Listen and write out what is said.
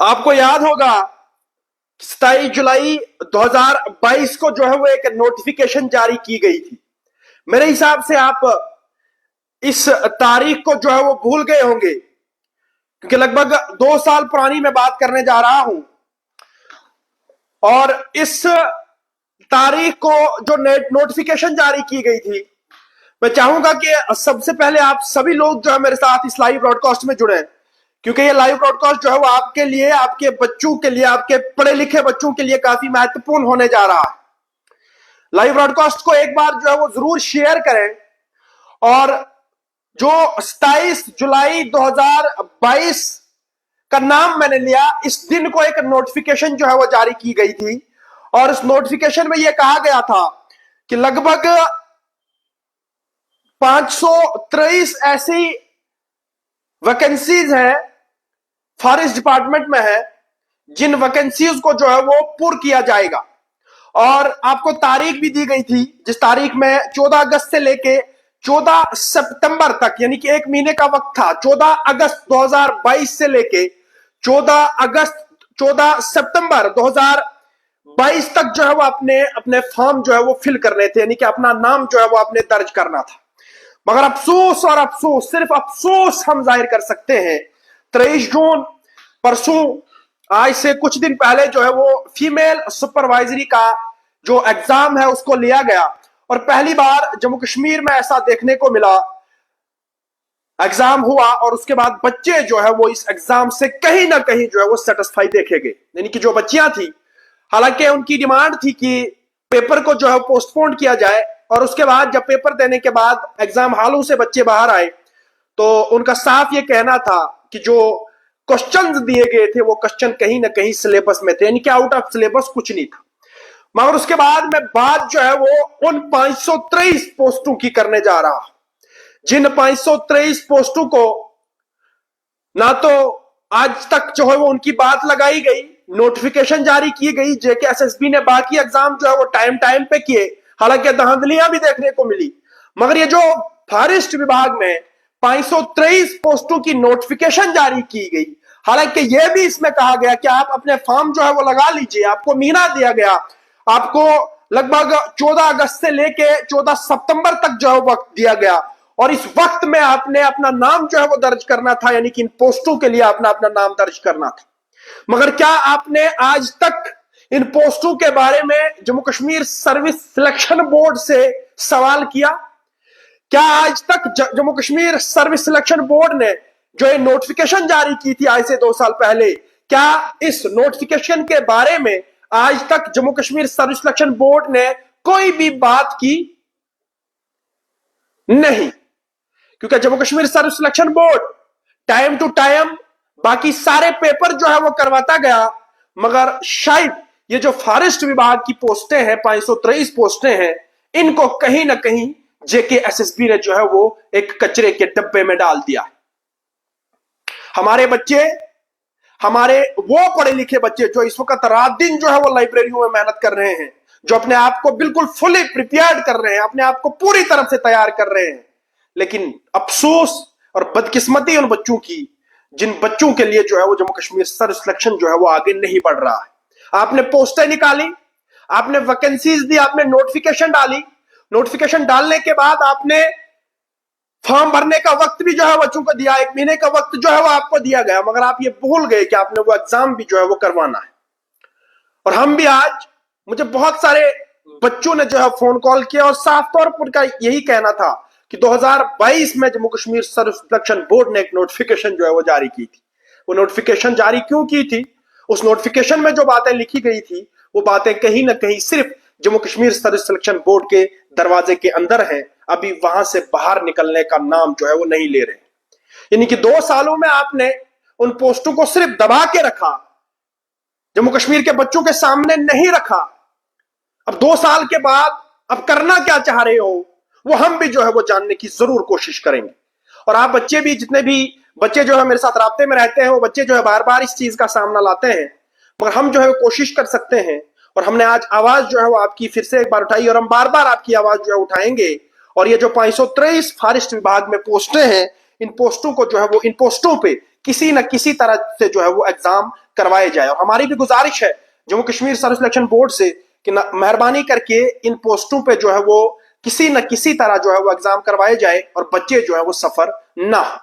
आपको याद होगा 27 जुलाई 2022 को जो है वो एक नोटिफिकेशन जारी की गई थी। मेरे हिसाब से आप इस तारीख को जो है वो भूल गए होंगे, क्योंकि लगभग 2 साल पुरानी मैं बात करने जा रहा हूं। और इस तारीख को जो नोटिफिकेशन जारी की गई थी, मैं चाहूंगा कि सबसे पहले आप सभी लोग जो है मेरे साथ इस लाइव ब्रॉडकास्ट में जुड़े, क्योंकि ये लाइव ब्रॉडकास्ट जो है वो आपके लिए, आपके बच्चों के लिए, आपके पढ़े लिखे बच्चों के लिए काफी महत्वपूर्ण होने जा रहा है। लाइव ब्रॉडकास्ट को एक बार जो है वो जरूर शेयर करें। और जो 27 जुलाई 2022 का नाम मैंने लिया, इस दिन को एक नोटिफिकेशन जो है वो जारी की गई थी। और इस नोटिफिकेशन में यह कहा गया था कि लगभग 523 ऐसी वैकेंसीज हैं फॉरेस्ट डिपार्टमेंट में है, जिन वैकेंसीज को जो है वो पूर्ण किया जाएगा। और आपको तारीख भी दी गई थी, जिस तारीख में 14 अगस्त से लेके 14 सितंबर तक, यानी कि 1 महीने का वक्त था। 14 अगस्त 2022 से लेके 14 सितंबर 2022 तक जो है वो अपने फॉर्म जो है वो फिल करने थे, यानी कि अपना नाम जो है वो आपने दर्ज करना था। मगर अफसोस और अफसोस, सिर्फ अफसोस हम जाहिर कर सकते हैं, 23 जून परसों, आज से कुछ दिन पहले जो है वो फीमेल सुपरवाइजरी का जो एग्जाम है उसको लिया गया। और पहली बार जम्मू कश्मीर में ऐसा देखने को मिला, एग्जाम हुआ और उसके बाद बच्चे जो है वो इस एग्जाम से कहीं ना कहीं जो है वो सेटिस्फाई देखे गए। यानी कि जो बच्चियां थी, हालांकि उनकी डिमांड थी कि पेपर को जो है पोस्टपोन किया जाए, और उसके बाद जब पेपर देने के बाद एग्जाम हॉलों से बच्चे बाहर आए तो उनका साफ ये कहना था कि जो क्वेश्चंस दिए गए थे वो क्वेश्चन कहीं ना कहीं सिलेबस में थे, यानी कि आउट ऑफ सिलेबस कुछ नहीं था। मगर उसके बाद में बात जो है वो उन 523 पोस्टों की करने जा रहा, जिन 523 पोस्टों को ना तो आज तक जो है वो उनकी बात लगाई गई, नोटिफिकेशन जारी की गई, जेके एसएसबी ने बाकी एग्जाम जो है वो टाइम पे किए, हालांकि धांधलियां भी देखने को मिली। मगर ये जो फॉरेस्ट विभाग में 523 पोस्टों की नोटिफिकेशन जारी की गई, हालांकि यह भी इसमें कहा गया कि आप अपने फॉर्म जो है वो लगा लीजिए, आपको महीना दिया गया, आपको लगभग 14 अगस्त से लेके 14 सितंबर तक जो है वक्त दिया गया, और इस वक्त में आपने अपना नाम जो है वो दर्ज करना था, यानी कि इन पोस्टों के लिए आपने अपना नाम दर्ज करना था। मगर क्या आपने आज तक इन पोस्टों के बारे में Jammu Kashmir service selection board से सवाल किया? क्या आज तक Jammu Kashmir service selection board ने जो ये नोटिफिकेशन जारी की थी आज से 2 साल पहले, क्या इस नोटिफिकेशन के बारे में आज तक Jammu Kashmir service selection board ने कोई भी बात की? नहीं, क्योंकि Jammu Kashmir service selection board time to time बाकी सारे पेपर जो है वो करवाता गया, मगर शायद ये जो फॉरेस्ट विभाग की पोस्टें हैं, 523 पोस्टें हैं, इनको कहीं ना कहीं जेके एसएसबी ने जो है वो एक कचरे के डब्बे में डाल दिया। हमारे बच्चे, हमारे वो पढ़े लिखे बच्चे जो इस वक्त रात दिन जो है वो लाइब्रेरियों में मेहनत कर रहे हैं, जो अपने आप को बिल्कुल फुली प्रिपेयर्ड कर रहे हैं, अपने आप को पूरी तरफ से तैयार कर रहे हैं, लेकिन अफसोस और बदकिस्मती उन बच्चों की, जिन बच्चों के लिए जो है वो जम्मू कश्मीर सर्विस सिलेक्शन जो है वो आगे नहीं बढ़ रहा है। आपने पोस्टें निकाली, आपने वैकेंसीज दी, आपने नोटिफिकेशन डाली, नोटिफिकेशन डालने के बाद आपने फॉर्म भरने का वक्त भी जो है बच्चों को दिया, 1 महीने का वक्त जो है वो आपको दिया गया, मगर आप ये भूल गए कि आपने वो एग्जाम भी जो है वो करवाना है। और हम भी आज, मुझे बहुत सारे बच्चों ने जो है फोन कॉल किया और साफ तौर पर उनका यही कहना था कि 2022 में Jammu Kashmir service selection board ने एक नोटिफिकेशन जो है वो जारी की थी। वो नोटिफिकेशन जारी क्यों की थी? उस नोटिफिकेशन में जो बातें लिखी गई थी वो बातें कहीं ना कहीं सिर्फ Jammu Kashmir service selection board के दरवाजे के अंदर हैं, अभी वहां से बाहर निकलने का नाम जो है वो नहीं ले रहे। यानी कि 2 सालों में आपने उन पोस्टों को सिर्फ दबा के रखा, जम्मू कश्मीर के बच्चों के सामने नहीं रखा। अब 2 साल के बाद अब करना क्या चाह रहे हो, वो हम भी जो है वो जानने की जरूर कोशिश करेंगे। और आप बच्चे भी, जितने भी बच्चे जो है मेरे साथ राब्ते में रहते हैं, वो बच्चे जो है बार बार इस चीज का सामना लाते हैं, मगर हम जो है कोशिश कर सकते हैं। और हमने आज आवाज जो है वो आपकी फिर से एक बार उठाई, और हम बार बार आपकी आवाज जो है उठाएंगे। और ये जो 523 फॉरेस्ट विभाग में पोस्टें हैं, इन पोस्टों को जो है वो, इन पोस्टों पे किसी न किसी तरह से जो है वो एग्जाम करवाए जाए। और हमारी भी गुजारिश है Jammu Kashmir service selection board से कि मेहरबानी करके इन पोस्टों पे जो है वो किसी न किसी तरह जो है वो एग्जाम करवाए जाए और बच्चे जो है वो सफर ना हो।